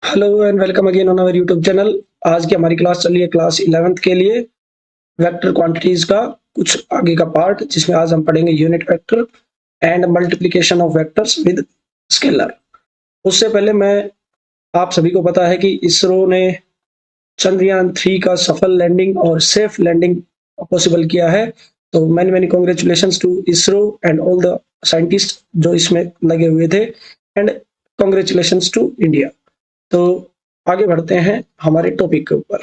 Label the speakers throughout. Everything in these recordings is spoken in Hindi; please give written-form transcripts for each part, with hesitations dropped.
Speaker 1: Hello and welcome again on our YouTube channel. आज की हमारी क्लास चल रही है क्लास 11th के लिए वेक्टर क्वांटिटीज का कुछ आगे का पार्ट, जिसमें आज हम पढ़ेंगे unit vector and multiplication of vectors with scalar. उससे पहले मैं आप सभी को पता है कि इसरो ने चंद्रयान 3 का सफल लैंडिंग और सेफ लैंडिंग पॉसिबल किया है। तो many many congratulations to ISRO and all the scientist जो इसमें लगे हुए थे, एंड कॉन्ग्रेचुलेशंस टू इंडिया। तो आगे बढ़ते हैं हमारे टॉपिक के ऊपर।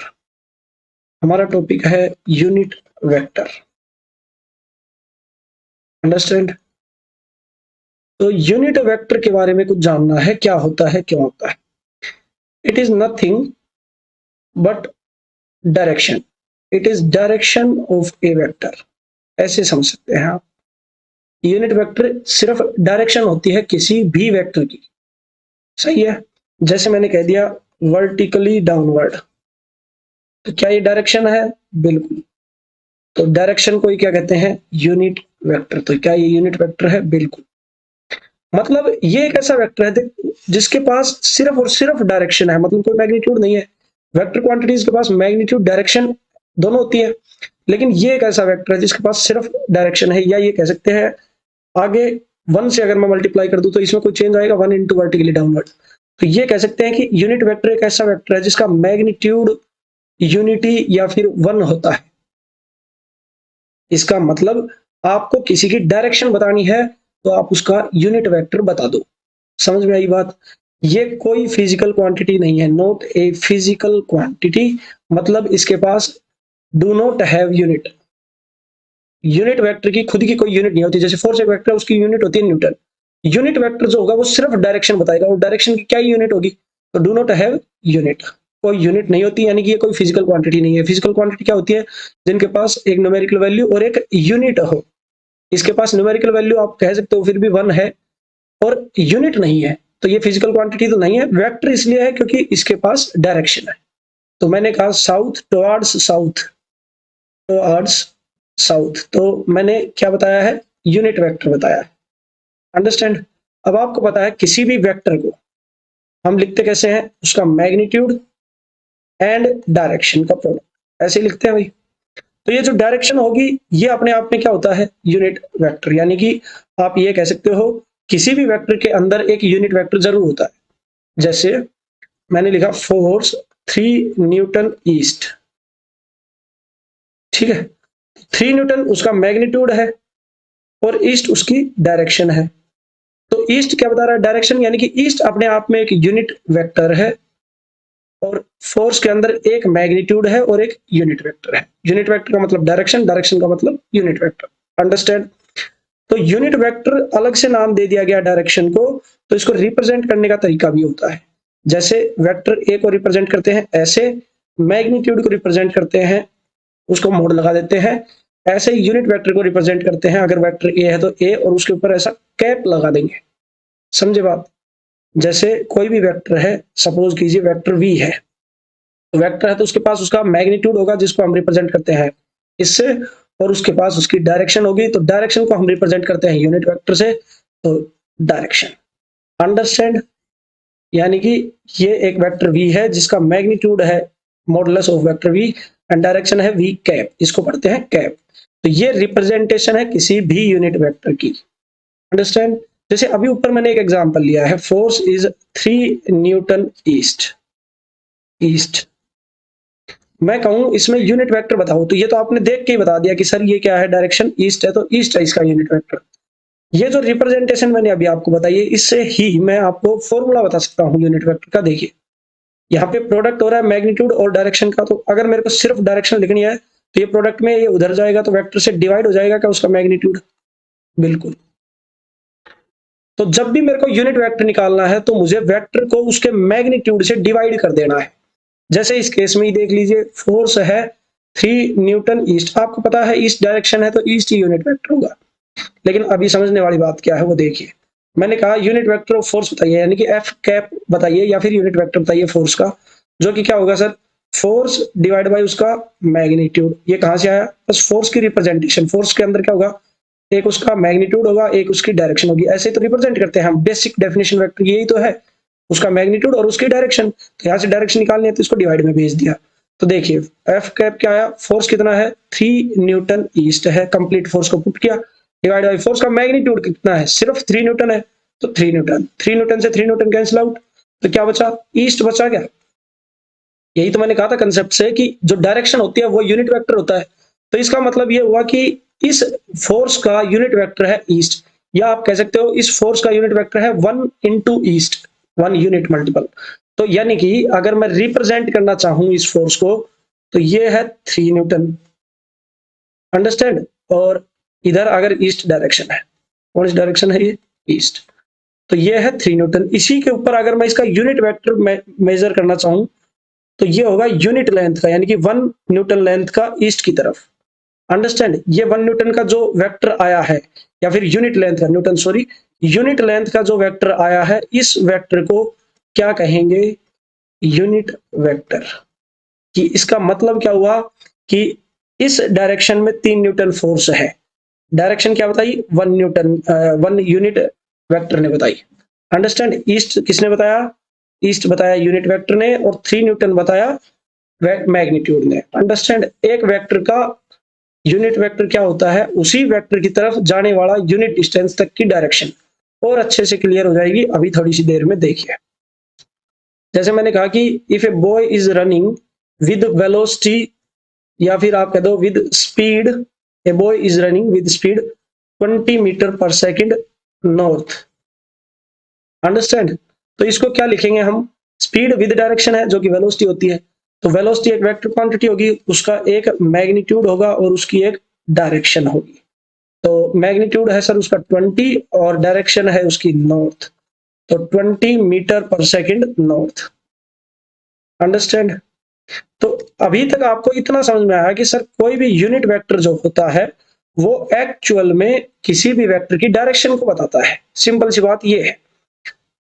Speaker 1: हमारा टॉपिक है यूनिट वेक्टर। अंडरस्टैंड। तो यूनिट वेक्टर के बारे में कुछ जानना है, क्या होता है, क्यों होता है। It is nothing but direction. It is direction of A vector, ऐसे समझ सकते हैं आप। यूनिट वेक्टर सिर्फ डायरेक्शन होती है किसी भी वेक्टर की। सही है। जैसे मैंने कह दिया वर्टिकली डाउनवर्ड, तो क्या ये डायरेक्शन है? बिल्कुल। तो डायरेक्शन को ही क्या कहते हैं? Unit vector. तो क्या ये यूनिट वेक्टर है? बिल्कुल। मतलब ये एक ऐसा वेक्टर है जिसके पास सिर्फ और सिर्फ डायरेक्शन है, मतलब कोई मैग्नीट्यूड नहीं है। वेक्टर क्वांटिटीज के पास मैग्नीट्यूड डायरेक्शन दोनों होती है, लेकिन ये एक ऐसा वेक्टर है जिसके पास सिर्फ डायरेक्शन है। या ये कह सकते हैं आगे 1 से अगर मैं मल्टीप्लाई कर दूं तो इसमें कोई चेंज आएगा, 1 इंटू वर्टिकली डाउनवर्ड। तो ये कह सकते हैं कि यूनिट वेक्टर एक ऐसा वेक्टर है जिसका मैग्नीट्यूड यूनिटी या फिर 1 होता है। इसका मतलब आपको किसी की डायरेक्शन बतानी है तो आप उसका यूनिट वेक्टर बता दो। समझ में आई बात? ये कोई फिजिकल क्वांटिटी नहीं है, नॉट ए फिजिकल क्वांटिटी। मतलब इसके पास do not have unit. Unit vector की खुद की कोई यूनिट नहीं होती। जैसे फोर्स एक वेक्टर, उसकी यूनिट होती है न्यूटन। यूनिट वेक्टर जो होगा वो सिर्फ डायरेक्शन बताएगा, और डायरेक्शन की क्या यूनिट होगी? तो डू नॉट हैव यूनिट। कोई यूनिट नहीं होती, यानी कि ये कोई फिजिकल क्वांटिटी नहीं है। फिजिकल क्वांटिटी क्या होती है? जिनके पास एक न्यूमेरिकल वैल्यू और एक यूनिट हो। इसके पास न्यूमेरिकल वैल्यू आप कह सकते हो फिर भी 1 है, और यूनिट नहीं है, तो ये फिजिकल क्वांटिटी तो नहीं है। वेक्टर इसलिए है क्योंकि इसके पास डायरेक्शन है। तो मैंने कहा south towards south, towards south, तो मैंने क्या बताया है? यूनिट वेक्टर बताया है। अंडरस्टैंड। अब आपको पता है किसी भी वेक्टर को हम लिखते कैसे हैं? उसका मैग्नीट्यूड एंड डायरेक्शन का प्रोडक्ट, ऐसे लिखते हैं भाई। तो ये जो डायरेक्शन होगी ये अपने आप में क्या होता है? Unit vector. यानी कि आप ये कह सकते हो किसी भी वेक्टर के अंदर एक यूनिट वेक्टर जरूर होता है। जैसे मैंने लिखा फोर्स 3 न्यूटन ईस्ट, ठीक है। 3 न्यूटन उसका मैग्नीट्यूड है और ईस्ट उसकी डायरेक्शन है। तो ईस्ट क्या बता रहा है? डायरेक्शन। यानी कि ईस्ट अपने आप में एक यूनिट वेक्टर है, और फोर्स के अंदर एक मैग्नीट्यूड है और एक यूनिट वेक्टर है। यूनिट वेक्टर का मतलब डायरेक्शन, डायरेक्शन का मतलब यूनिट वेक्टर। अंडरस्टैंड। तो यूनिट वेक्टर अलग से नाम दे दिया गया डायरेक्शन को, तो इसको रिप्रेजेंट करने का तरीका भी होता है। जैसे वेक्टर ए को रिप्रेजेंट करते हैं ऐसे, मैग्नीट्यूड को रिप्रेजेंट करते हैं, उसको मोड़ लगा देते हैं। ऐसे ही यूनिट वेक्टर को रिप्रेजेंट करते हैं, अगर वेक्टर ए है तो ए और उसके ऊपर ऐसा कैप लगा देंगे। समझे बात? जैसे कोई भी वेक्टर है, सपोज कीजिए वेक्टर वी है, तो वेक्टर है तो उसके पास उसका मैग्नीट्यूड होगा जिसको हम रिप्रेजेंट करते हैं इससे, और उसके पास उसकी डायरेक्शन होगी, तो डायरेक्शन को हम रिप्रेजेंट करते हैं यूनिट वेक्टर से, तो डायरेक्शन। अंडरस्टैंड। यानी कि ये एक वेक्टर वी है जिसका मैग्नीट्यूड है modulus of vector v, and direction है वी कैप, इसको पढ़ते हैं कैप। तो ये रिप्रेजेंटेशन है किसी भी यूनिट वेक्टर की। अंडरस्टैंड। जैसे अभी ऊपर मैंने एक एग्जांपल लिया है, force is 3 Newton east. East मैं कहूं इसमें यूनिट वेक्टर बताओ, तो ये तो आपने देख के ही बता दिया कि सर ये क्या है? डायरेक्शन ईस्ट है, तो ईस्ट है इसका यूनिट वेक्टर। ये जो रिप्रेजेंटेशन मैंने अभी आपको बताई है, इससे ही मैं आपको फॉर्मूला बता सकता हूँ यूनिट वेक्टर का। देखिए यहाँ पे प्रोडक्ट हो रहा है मैग्नीट्यूड और डायरेक्शन का, तो अगर मेरे को सिर्फ डायरेक्शन लिखनी है तो ये प्रोडक्ट में ये उधर जाएगा तो वेक्टर से डिवाइड हो जाएगा क्या उसका मैग्नीट्यूड? बिल्कुल। तो जब भी मेरे को यूनिट वेक्टर निकालना है तो मुझे वेक्टर को उसके मैग्नीट्यूड से डिवाइड कर देना है। जैसे इस केस में ही देख लीजिए, फोर्स है 3 न्यूटन ईस्ट, आपको पता है ईस्ट डायरेक्शन है तो ईस्ट ही यूनिट वेक्टर होगा। लेकिन अभी समझने वाली बात क्या है वो देखिए। मैंने कहा यूनिट वेक्टर ऑफ फोर्स बताइए, यानी कि एफ कैप बताइए या फिर यूनिट वेक्टर बताइए फोर्स का, जो कि क्या होगा सर? फोर्स डिवाइड बाय उसका मैग्नीट्यूड। ये कहां से आया? बस फोर्स की रिप्रेजेंटेशन। फोर्स के अंदर क्या होगा? एक उसका मैग्नीट्यूड होगा, एक उसकी डायरेक्शन होगी। ऐसे तो रिप्रेजेंट करते हैं हम। बेसिक डेफिनेशन वेक्टर यही तो है। उसका मैग्नीट्यूड और उसकी डायरेक्शन। तो यहाँ से डायरेक्शन निकालनी है तो इसको डिवाइड में भेज दिया। तो देखिए एफ कैप क्या आया, फोर्स कितना है 3 न्यूटन ईस्ट है, कंप्लीट फोर्स को पुट किया, डिवाइड बाई फोर्स का मैग्नीट्यूड कितना है, सिर्फ 3 न्यूटन है तो 3 न्यूटन, 3 न्यूटन से 3 न्यूटन कैंसिल आउट, तो क्या बचा, ईस्ट बचा क्या। यही तो मैंने कहा था कंसेप्ट से कि जो डायरेक्शन होती है वो यूनिट वेक्टर होता है। तो इसका मतलब ये हुआ कि इस फोर्स का यूनिट वेक्टर है ईस्ट, या आप कह सकते हो इस फोर्स का यूनिट वेक्टर है 1 इंटू ईस्ट, 1 यूनिट मल्टीपल। तो यानी कि अगर मैं रिप्रेजेंट करना चाहूं इस फोर्स को तो ये है 3 न्यूटन, अंडरस्टैंड। और इधर अगर ईस्ट डायरेक्शन है, कौन सी डायरेक्शन है ये, ईस्ट, तो ये है 3 न्यूटन। इसी के ऊपर अगर मैं इसका यूनिट वेक्टर मेजर करना चाहूं तो ये होगा यूनिट लेंथ का, यानी कि 1 न्यूटन लेंथ का ईस्ट की तरफ, अंडरस्टैंड। ये 1 न्यूटन का जो वेक्टर आया है, या फिर यूनिट लेंथ का, न्यूटन सॉरी, यूनिट लेंथ का जो वेक्टर आया है, इस वेक्टर को क्या कहेंगे, यूनिट वेक्टर। कि इसका मतलब क्या हुआ कि इस डायरेक्शन में 3 न्यूटन फोर्स है, डायरेक्शन क्या बताई, 1 न्यूटन, 1 यूनिट वेक्टर ने बताई, अंडरस्टैंड। ईस्ट किसने बताया, ईस्ट बताया यूनिट वेक्टर ने, और 3 न्यूटन बताया मैग्नीट्यूड ने, अंडरस्टैंड। एक वेक्टर का यूनिट वेक्टर क्या होता है, उसी वेक्टर की तरफ जाने वाला यूनिट डिस्टेंस तक की डायरेक्शन। और अच्छे से क्लियर हो जाएगी अभी थोड़ी सी देर में, देखिए। जैसे मैंने कहा कि if a boy is running with velocity, या फिर आप कह दो with speed, a boy is running with speed 20 metre per second north, understand. तो इसको क्या लिखेंगे हम, स्पीड विद डायरेक्शन है जो कि वेलोसिटी होती है, तो वेलोसिटी एक वेक्टर क्वांटिटी होगी, उसका एक मैग्नीट्यूड होगा और उसकी एक डायरेक्शन होगी। तो मैग्नीट्यूड है सर उसका 20 और डायरेक्शन है उसकी नॉर्थ, तो 20 metre per second north, understand. तो अभी तक आपको इतना समझ में आया कि सर कोई भी यूनिट वेक्टर जो होता है वो एक्चुअल में किसी भी वेक्टर की डायरेक्शन को बताता है, सिंपल सी बात ये है।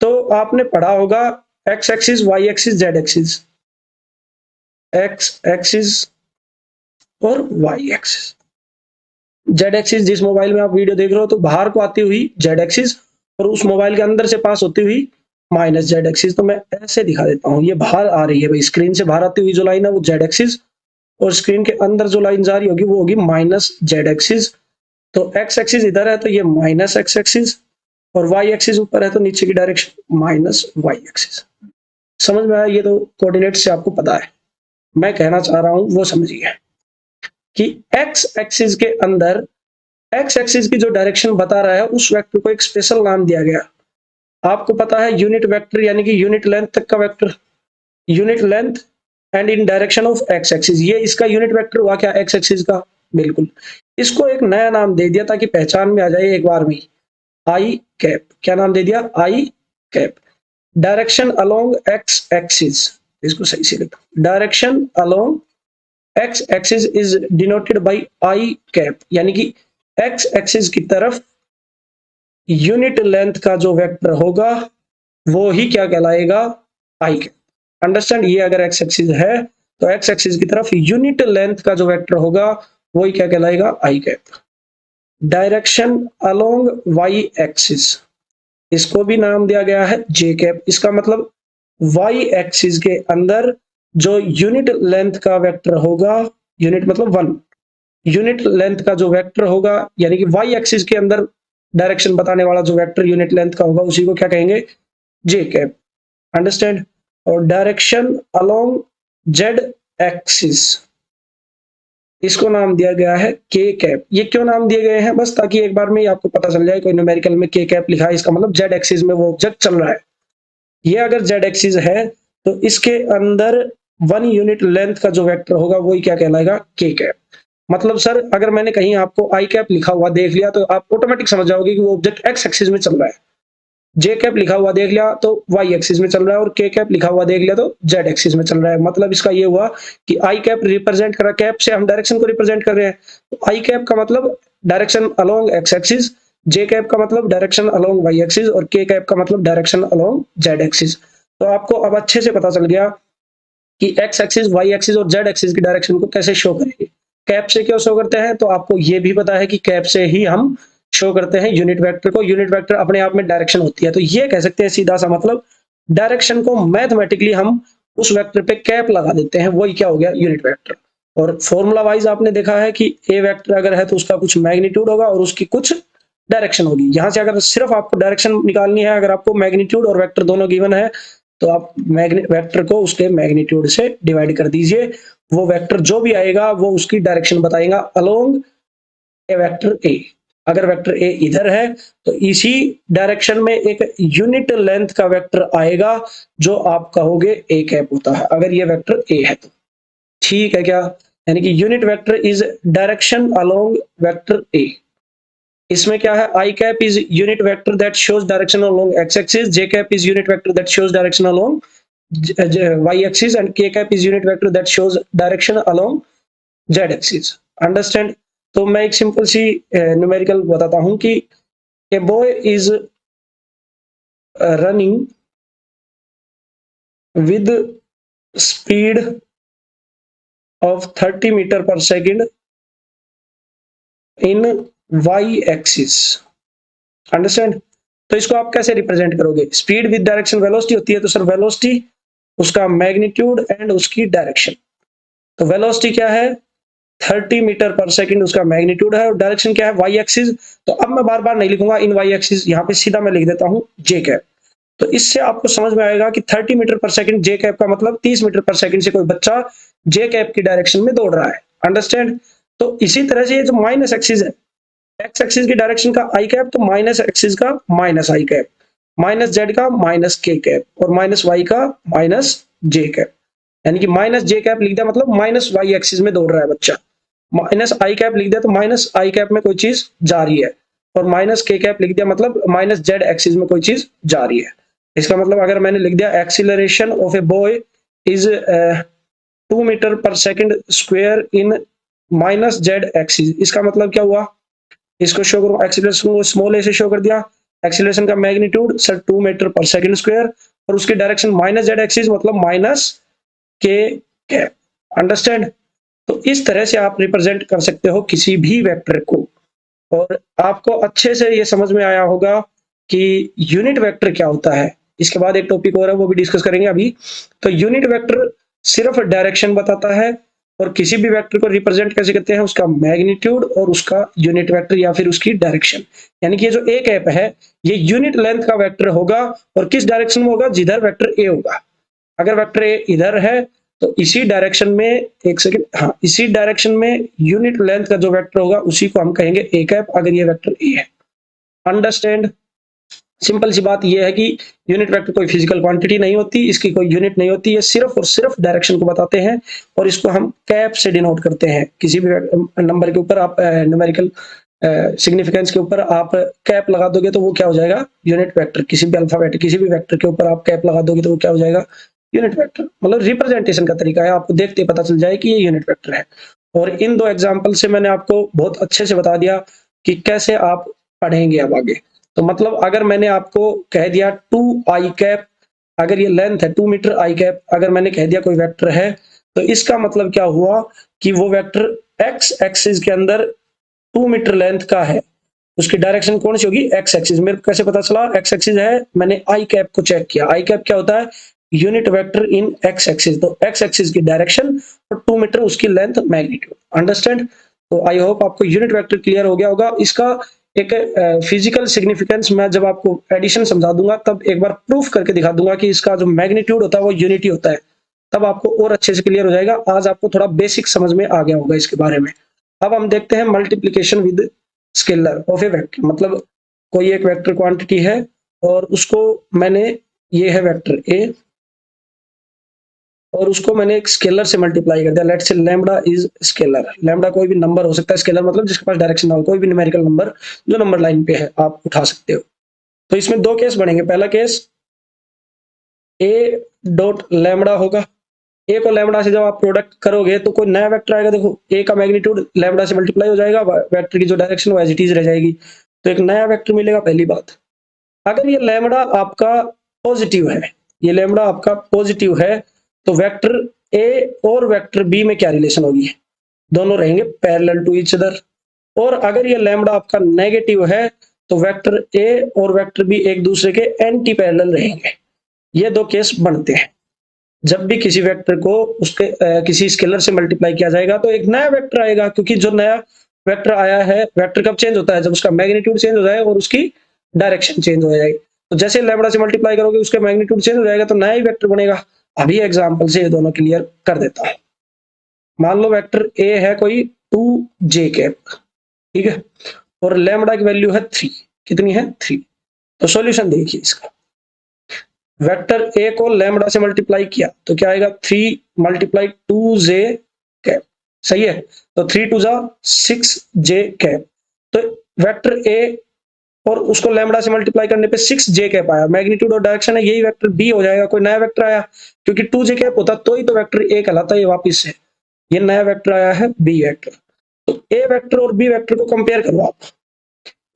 Speaker 1: तो आपने पढ़ा होगा x axis, y axis, z axis, x axis और वाई एक्सिस। जेड एक्सिस जिस मोबाइल में आप वीडियो देख रहे हो तो बाहर को आती हुई जेड एक्सिस, और उस मोबाइल के अंदर से पास होती हुई माइनस जेड एक्सिस। तो मैं ऐसे दिखा देता हूं, ये बाहर आ रही है भाई, स्क्रीन से बाहर आती हुई जो लाइन है वो जेड एक्सिस, और स्क्रीन के अंदर जो लाइन जा रही होगी वो होगी माइनस जेड एक्सिस। तो एक्स एक्सिस इधर है तो ये माइनस एक्स एक्सिस, और वाई एक्सिस ऊपर है तो नीचे की डायरेक्शन माइनस वाई एक्सिस। समझ में आया, ये तो कोऑर्डिनेट से आपको पता है, मैं कहना चाह रहा हूं वो समझिए कि एक्स एक्सिस के अंदर एक्स एक्सिस की जो डायरेक्शन बता रहा है उस वेक्टर को एक स्पेशल नाम दिया गया। आपको पता है यूनिट वेक्टर यानी कि यूनिट लेंथ तक का vector, unit length and in direction of x axis, ये इसका यूनिट वेक्टर हुआ क्या, एक्स एक्सिस का, बिल्कुल। इसको एक नया नाम दे दिया ताकि पहचान में आ जाए एक बार में, आई कैप। क्या नाम दे दिया, i cap. Direction along x axis, इसको सही से लिखो, direction along x axis is denoted by i cap, यानी कि एक्स एक्सिस की तरफ यूनिट लेंथ का जो वेक्टर होगा वो ही क्या कहलाएगा, आई कैप, अंडरस्टैंड। ये अगर एक्स एक्सिस है तो एक्स एक्सिस की तरफ यूनिट लेंथ का जो वेक्टर होगा वो ही क्या कहलाएगा, i cap. Direction along y axis, इसको भी नाम दिया गया है जे कैप। इसका मतलब वाई एक्सिस के अंदर जो यूनिट लेंथ का वेक्टर होगा, यूनिट मतलब 1, यूनिट लेंथ का जो वेक्टर होगा, यानी कि वाई एक्सिस के अंदर डायरेक्शन बताने वाला जो वेक्टर यूनिट लेंथ का होगा उसी को क्या कहेंगे, जे कैप, अंडरस्टैंड। और डायरेक्शन अलोंग जेड एक्सिस, इसको नाम दिया गया है के कैप। ये क्यों नाम दिए गए हैं, बस ताकि एक बार में ही आपको पता चल जाए, कोई न्यूमेरिकल में के कैप लिखा है इसका मतलब जेड एक्सिस में वो ऑब्जेक्ट चल रहा है। ये अगर जेड एक्सिस है तो इसके अंदर 1 यूनिट लेंथ का जो वेक्टर होगा वही क्या कहलाएगा, के कैप। मतलब सर अगर मैंने कहीं आपको आई कैप लिखा हुआ देख लिया तो आप ऑटोमेटिक समझ जाओगे कि वो ऑब्जेक्ट एक्स एक्सिस में चल रहा है, जे कैप लिखा हुआ देख लिया तो वाई एक्सिस में चल रहा है, और के कैप लिखा हुआ देख लिया तो जेड एक्सिस में चल रहा है। मतलब इसका ये हुआ कि आई कैप रिप्रेजेंट कर रहा है, कैप से हम डायरेक्शन को रिप्रेजेंट कर रहे हैं, तो आई कैप का मतलब direction along x axis, j cap का मतलब डायरेक्शन अलोंग वाई एक्सिस, और के कैप का मतलब डायरेक्शन अलोंग जेड एक्सिस। तो आपको अब अच्छे से पता चल गया कि एक्स एक्सिस, वाई एक्सिस और जेड एक्सिस की डायरेक्शन को कैसे शो करेंगे। कैप से क्यों शो करते हैं, तो आपको ये भी पता है कि कैप से ही हम शो करते हैं यूनिट वेक्टर को। यूनिट वेक्टर अपने आप में डायरेक्शन होती है, तो ये कह सकते हैं सीधा सा मतलब डायरेक्शन को मैथमेटिकली हम उस वेक्टर पे कैप लगा देते हैं, वही क्या हो गया, यूनिट वेक्टर। और फॉर्मूला वाइज आपने देखा है कि ए वेक्टर अगर है तो उसका कुछ मैग्नीट्यूड होगा और उसकी कुछ डायरेक्शन होगी। यहां से अगर सिर्फ आपको डायरेक्शन निकालनी है, अगर आपको मैग्नीट्यूड और वेक्टर दोनों गिवन है, तो आप वेक्टर को उसके मैग्नीट्यूड से डिवाइड कर दीजिए, वो वेक्टर जो भी आएगा वो उसकी डायरेक्शन बताएगा अलोंग ए वेक्टर ए। अगर वेक्टर ए इधर है तो इसी डायरेक्शन में एक यूनिट लेंथ का वेक्टर आएगा जो आप कहोगे ए कैप होता है, अगर ये वेक्टर ए है तो। ठीक है क्या? यानी कि unit vector is direction along vector a. इसमें क्या है, i cap is unit vector that shows direction along x axis, j cap is unit vector that shows direction along y axis, and k cap is unit vector that shows direction along z axis. Understand? तो मैं एक सिंपल सी न्यूमेरिकल बताता हूं कि a boy is running with speed of 30 meter per second in y axis. Understand? तो इसको आप कैसे रिप्रेजेंट करोगे? स्पीड विद डायरेक्शन वेलोसिटी होती है, तो सर वेलोसिटी, उसका मैग्नीट्यूड एंड उसकी डायरेक्शन। तो वेलोसिटी क्या है, 30 मीटर पर सेकंड उसका मैग्नीट्यूड है, और डायरेक्शन क्या है, वाई एक्सिस। तो अब मैं बार बार नहीं लिखूंगा इन वाई एक्सिस, यहाँ पे सीधा मैं लिख देता हूँ जे कैप। तो इससे आपको समझ में आएगा कि 30 मीटर पर सेकंड जे कैप का मतलब 30 मीटर पर सेकंड से कोई बच्चा जे कैप की डायरेक्शन में दौड़ रहा है। अंडरस्टैंड? तो इसी तरह से ये जो माइनस एक्सिस है, एक्स एक्सिस की डायरेक्शन का आई कैप, तो माइनस एक्सिस का माइनस आई कैप, माइनस जेड का माइनस के कैप, और माइनस वाई का माइनस जे कैप। यानी कि माइनस जे कैप लिख दिया मतलब माइनस वाई एक्सिस में दौड़ रहा है बच्चा, माइनस आई कैप लिख दिया तो माइनस आई कैप में कोई चीज जा रही है, और माइनस के कैप लिख दिया मतलब माइनस जेड एक्सिस में कोई चीज जा रही है। इसका मतलब अगर मैंने लिख दिया acceleration of a boy is 2 metre per second square in minus z axis, इसका मतलब क्या हुआ, इसको शो करूं, एक्सीलरेशन को स्मॉल ए से शो कर दिया, एक्सीलरेशन का magnitude sir 2 metre per second square, और उसकी डायरेक्शन माइनस जेड एक्सिस मतलब माइनस के कैप। अंडरस्टैंड? तो इस तरह से आप रिप्रेजेंट कर सकते हो किसी भी वेक्टर को, और आपको अच्छे से ये समझ में आया होगा कि यूनिट वेक्टर क्या होता है। इसके बाद एक टॉपिक और है, वो भी डिस्कस करेंगे अभी। तो यूनिट वेक्टर सिर्फ डायरेक्शन बताता है, और किसी भी वेक्टर को रिप्रेजेंट कैसे करते हैं, उसका मैग्नीट्यूड और उसका यूनिट वेक्टर या फिर उसकी डायरेक्शन। यानी कि ये जो ए कैप है ये यूनिट लेंथ का वेक्टर होगा, और किस डायरेक्शन में होगा, जिधर वेक्टर ए होगा। अगर वेक्टर ए इधर है तो इसी डायरेक्शन में, एक सेकंड, हाँ, इसी डायरेक्शन में यूनिट लेंथ का जो वेक्टर होगा उसी को हम कहेंगे ए कैप, अगर ये वेक्टर ए है। अंडरस्टैंड? सिंपल सी बात यह है कि यूनिट वेक्टर कोई फिजिकल क्वांटिटी नहीं होती, इसकी कोई यूनिट नहीं होती, ये सिर्फ और सिर्फ डायरेक्शन को बताते हैं, और इसको हम कैप से डिनोट करते हैं। किसी भी नंबर के ऊपर आप न्यूमेरिकल सिग्निफिकेंस के ऊपर आप कैप लगा दोगे तो वो क्या हो जाएगा, यूनिट वेक्टर। किसी भी अल्फाबेट, किसी भी वेक्टर के ऊपर आप कैप लगा दोगे तो वो क्या हो जाएगा, यूनिट वेक्टर। मतलब रिप्रेजेंटेशन का तरीका है, आपको देखते पता चल जाए कि ये यूनिट वेक्टर है। और इन दो एग्जांपल से मैंने आपको बहुत अच्छे से बता दिया कि कैसे आप पढ़ेंगे अब आगे। तो मतलब अगर मैंने आपको कह दिया 2 आई कैप, अगर ये लेंथ है 2 मीटर आई कैप, अगर मैंने कह दिया कोई वेक्टर है, तो इसका मतलब क्या हुआ कि वो वेक्टर एक्स एक्सिस के अंदर 2 मीटर लेंथ का है, उसकी डायरेक्शन कौन सी होगी, एक्स एक्सिस। मेरे को कैसे पता चला एक्स एक्सिस है, मैंने आई कैप को चेक किया। आई कैप क्या होता है, यूनिट वेक्टर इन एक्स एक्सिस, तो एक्स एक्सिस की डायरेक्शन और 2 मीटर उसकी लेंथ मैग्नीट्यूड। अंडरस्टैंड? तो आई होप आपको यूनिट वेक्टर क्लियर हो गया होगा। इसका एक फिजिकल सिग्निफिकेंस मैं जब आपको एडिशन समझा दूंगा तब एक बार प्रूफ करके दिखा दूंगा कि इसका जो मैग्नीट्यूड होता है वो यूनिटी होता है, तब आपको और अच्छे से क्लियर हो जाएगा। आज आपको थोड़ा बेसिक समझ में आ गया होगा इसके बारे में। अब हम देखते हैं multiplication with scalar of A vector. मतलब कोई एक वेक्टर क्वांटिटी है और उसको मैंने, ये है वेक्टर ए, और उसको मैंने एक स्केलर से मल्टीप्लाई कर दिया। Let's say lambda is scalar. Lambda कोई भी नंबर हो सकता है, स्केलर मतलब जिसके पास डायरेक्शन ना हो, कोई भी न्यूमेरिकल नंबर जो नंबर लाइन पे है आप उठा सकते हो। तो इसमें दो केस बनेंगे। पहला केस ए डॉट लैम्बडा होगा। ए को लैम्बडा से जब आप प्रोडक्ट करोगे तो कोई नया वेक्टर आएगा। देखो ए का मैग्नीट्यूड लैम्बडा से मल्टीप्लाई हो जाएगा, वेक्टर की जो डायरेक्शन वो एज इट इज रह जाएगी, तो एक नया वेक्टर मिलेगा। पहली बात, अगर ये लैम्बडा आपका पॉजिटिव है, ये लैम्बडा आपका पॉजिटिव है, तो वेक्टर ए और वेक्टर बी में क्या रिलेशन होगी, दोनों रहेंगे पैरेलल टू ईच अदर। और अगर ये लैम्बडा आपका नेगेटिव है तो वेक्टर ए और वेक्टर बी एक दूसरे के एंटी पैरेलल रहेंगे। ये दो केस बनते हैं। जब भी किसी वेक्टर को उसके किसी स्केलर से मल्टीप्लाई किया जाएगा तो एक नया वेक्टर आएगा, क्योंकि जो नया वेक्टर आया है, वेक्टर कब चेंज होता है? जब उसका मैग्नीट्यूड चेंज हो जाए और उसकी डायरेक्शन चेंज हो जाएगी। तो जैसे लैम्बडा से मल्टीप्लाई करोगे उसका मैग्नीट्यूड चेंज हो जाएगा तो नया ही वेक्टर बनेगा। अभी एग्जांपल से ये दोनों क्लियर कर देता हूं। मान लो वेक्टर ए है कोई 2j कैप, ठीक है, और लैम्बडा की वैल्यू है 3। कितनी है? 3। तो सॉल्यूशन देखिए इसका, वेक्टर ए को लैम्बडा से मल्टीप्लाई किया तो क्या आएगा? 3 मल्टीप्लाई 2j कैप, सही है। तो 3 2 जा 6j कैप। तो वेक्टर ए और उसको लैम्बडा से मल्टीप्लाई करने पे 6j कैप आया, मैग्नीट्यूड और डायरेक्शन है, यही वेक्टर बी हो जाएगा। कोई नया वेक्टर आया, क्योंकि 2j कैप होता तो ही तो वेक्टर ए कहलाता है। वापिस से ये नया वेक्टर आया है बी वेक्टर। तो ए वेक्टर और बी वेक्टर को कंपेयर करो आप।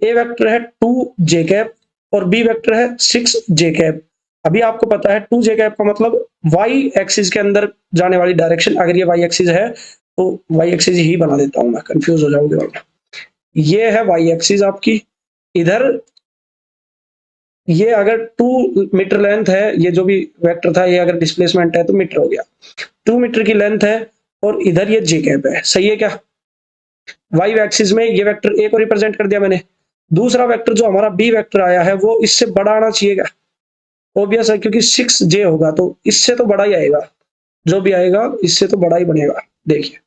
Speaker 1: ए वेक्टर है 2j कैप और बी वेक्टर है 6j कैप। अभी आपको पता है 2j कैप का मतलब y एक्सिस के अंदर जाने वाली डायरेक्शन। अगर ये y एक्सिस है तो y एक्सिस ही बना देता हूं मैं, कंफ्यूज हो जाओगे वरना। ये है y एक्सिस आपकी, इधर ये अगर 2 मीटर लेंथ है, ये जो भी वेक्टर था, ये अगर डिस्प्लेसमेंट है तो मीटर हो गया। 2 मीटर की लेंथ है और इधर ये j कैप है, सही है क्या? y एक्सिस में ये वेक्टर a को रिप्रेजेंट कर दिया मैंने। दूसरा वेक्टर जो हमारा b वेक्टर आया है वो इससे बड़ा आना चाहिए क्या? ऑब्वियस है, क्योंकि 6j होगा तो इससे तो बड़ा ही आएगा, जो भी आएगा इससे तो बड़ा ही बनेगा। देखिए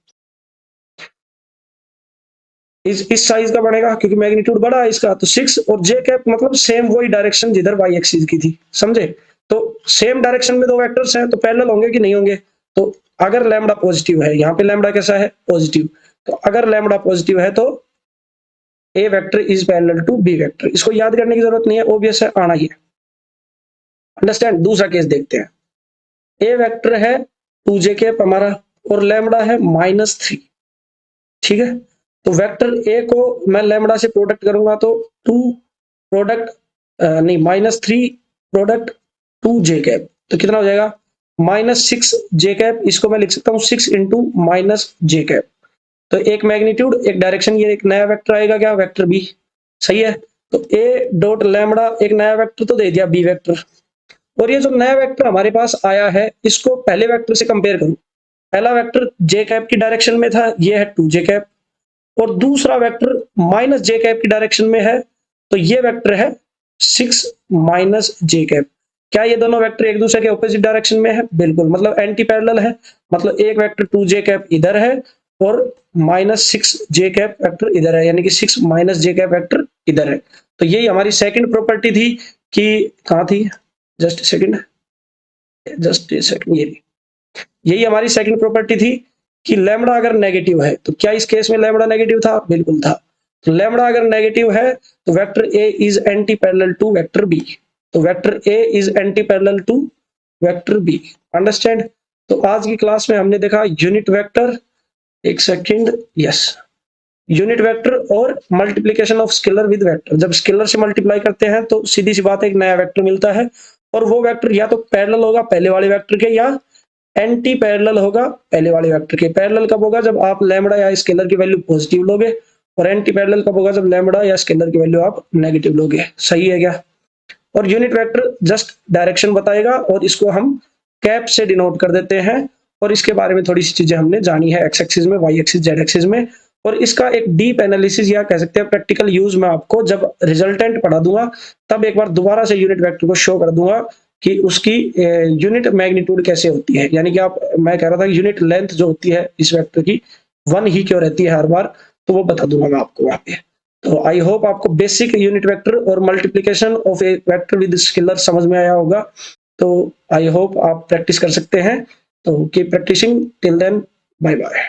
Speaker 1: इस साइज का बनेगा क्योंकि मैग्नीट्यूड बड़ा है इसका। तो 6 और j कैप मतलब सेम वही डायरेक्शन जिधर y एक्सिस की थी, समझे? तो सेम डायरेक्शन में दो वेक्टर्स हैं तो पैरेलल होंगे कि नहीं होंगे? तो अगर लैम्बडा पॉजिटिव है, यहाँ पे लैम्बडा कैसा है? पॉजिटिव। तो अगर लैम्बडा पॉजिटिव है तो a vector is parallel to b vector. इसको याद करने की जरूरत नहीं है, ऑब्वियस है, आना ही है। अंडरस्टैंड? दूसरा केस देखते हैं। ए वेक्टर है 2j कैप हमारा और लैम्बडा है -3, ठीक है। तो वेक्टर ए को मैं लैम्बडा से प्रोडक्ट करूंगा तो 2 प्रोडक्ट नहीं -3 प्रोडक्ट 2j कैप, तो कितना हो जाएगा? -6j cap. इसको मैं लिख सकता हूँ 6 इंटू -j कैप। तो एक मैग्नीट्यूड एक डायरेक्शन, ये एक नया वेक्टर आएगा क्या? वेक्टर बी, सही है। तो ए डॉट लैम्बडा एक नया वेक्टर तो दे दिया बी वेक्टर, और ये जो नया वेक्टर हमारे पास आया है इसको पहले वेक्टर से कंपेयर करूं। पहला वेक्टर j कैप की डायरेक्शन में था, ये है 2j कैप, और दूसरा वेक्टर -j कैप की डायरेक्शन में है, तो ये वेक्टर है 6 -j कैप। क्या ये दोनों वेक्टर एक दूसरे के ऑपोजिट डायरेक्शन में है? बिल्कुल, मतलब एंटी पैरेलल है। मतलब एक वेक्टर 2j कैप इधर है और -6j कैप वेक्टर इधर है, यानी कि 6 -j कैप वेक्टर इधर है। तो यही हमारी सेकंड प्रॉपर्टी थी कि कहां थी? जस्ट सेकंड, ये यही हमारी सेकंड प्रॉपर्टी थी कि लैम्बडा अगर नेगेटिव है तो क्या इस केस में लैम्बडा नेगेटिव था? बिल्कुल था। तो लैम्बडा अगर नेगेटिव है तो vector a is anti parallel to vector b. तो vector a is anti parallel to vector b. Understand? तो आज की क्लास में हमने देखा यूनिट वेक्टर, एक सेकंड, यस, यूनिट वेक्टर और multiplication of scalar with vector. जब स्केलर से मल्टीप्लाई करते हैं तो सीधी सी बात है एक नया वेक्टर मिलता है, और वो वेक्टर या तो पैरेलल होगा पहले वाले वेक्टर के या एंटी पैरेलल होगा पहले वाले वेक्टर के। पैरेलल कब होगा? जब आप लैम्बडा या स्केलर की वैल्यू पॉजिटिव लोगे, और एंटी पैरेलल कब होगा? जब लैम्बडा या स्केलर की वैल्यू आप नेगेटिव लोगे। सही है क्या? और यूनिट वेक्टर जस्ट डायरेक्शन बताएगा और इसको हम कैप से डिनोट कर देते हैं। और इसके बारे में थोड़ी सी चीजें हमने जानी है एक्स एक्सिस में, वाई एक्सिस, जेड एक्सिस में। और इसका एक डीप एनालिसिस या कह सकते हैं प्रैक्टिकल यूज मैं आपको जब रिजल्टेंट पढ़ा दूंगा तब एक बार दोबारा से यूनिट वेक्टर को शो कर दूंगा कि उसकी यूनिट मैग्नीट्यूड कैसे होती है। यानी कि आप, मैं कह रहा था यूनिट लेंथ जो होती है इस वेक्टर की 1 ही क्यों रहती है हर बार, तो वो बता दूंगा मैं आपको वहां पे। तो आई होप आपको बेसिक यूनिट वेक्टर और multiplication of A vector with scalar समझ में आया होगा। तो आई होप आप प्रैक्टिस कर सकते हैं। तो keep practising, till then, bye bye.